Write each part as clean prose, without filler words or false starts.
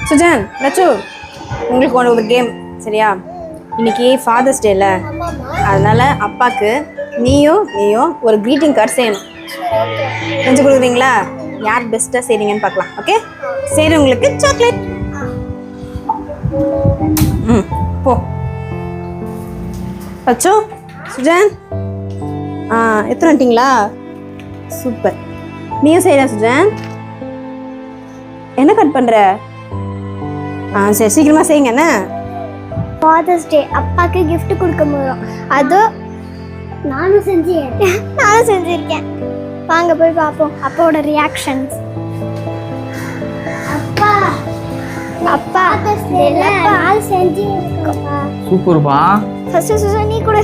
சுஜன் ரச்சு உங்களுக்கு ஒரு கேம் சரியா? இன்னைக்கு ஃபாதர்ஸ் டேல, அதனால அப்பாவுக்கு நீயும் ஒரு க்ரீட்டிங் கார்டு செய்யணும். செஞ்சு கொடுக்குறீங்களா? யார் பெஸ்ட்டாக செய்றீங்கன்னு பார்க்கலாம். ஓகே, சரி, உங்களுக்கு சாக்லேட். போ ரச்சு. சுஜன் எத்தனை வந்துட்டீங்களா? சூப்பர். நீயும் செய்யற சுஜன். என்ன கட் பண்ற? சரி, சீக்கிரமா செய்யுங்க. என்ன ஃபாதர்ஸ் டே அப்பாக்கு gift கொடுக்க போறோம். அது நானும் செஞ்சிருக்கேன். வாங்க போய் பாப்போம் அப்பாவோட ரியாக்ஷன்ஸ். அப்பா ஃபாதர்ஸ் டேல பால் செஞ்சிருக்கோம்ப்பா. சூப்பர்ப்பா. ஃபர்ஸ்ட் சுசன் நீ கொடு.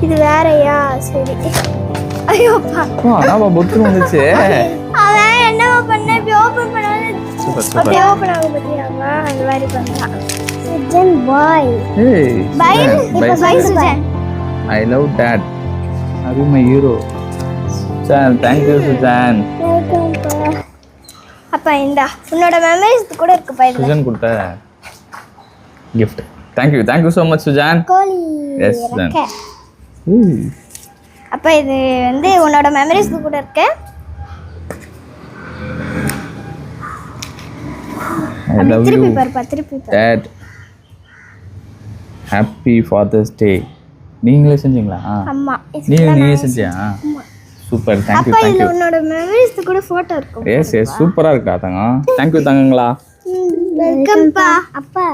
இது வேறயா? சரி. ஐயோப்பா அதான்ப்பா பொத்து வந்துச்சு. அவன் என்ன பண்ண இப்படி ஓபன் பண்ணாத. அப்படி ஓபன் ஆக பத்தியாமா அந்த மாதிரி பண்ணலாம். சுஜன் பாய். ஏய் பாய். இப்போ பாய் Sujan. I love dad. Are you my hero? Sujan, thank you Sujan. Welcome பா. அப்பா இந்தா உன்னோட மெமரிஸ் கூட இருக்கு பா. Sujan கொடுத்த gift. Thank you so much Sujan. Kohli. Yes Sujan. அப்பா இது வந்து உன்னோட மெமரிஸ் கூட இருக்கு. I love you. திருப்பி பாரு திருப்பி பாரு. Dad. Happy Father's Day. நீங்களே செஞ்சீங்களா? அம்மா நீங்க செஞ்சியா? சூப்பர். Thank you. அப்பா இதுல உன்னோட மெமரிஸ் கூட போட்டோ இருக்கும். எஸ் சூப்பரா இருக்கா தங்கம். Thank you தங்கங்களா. வெல்கம் பா. அப்பா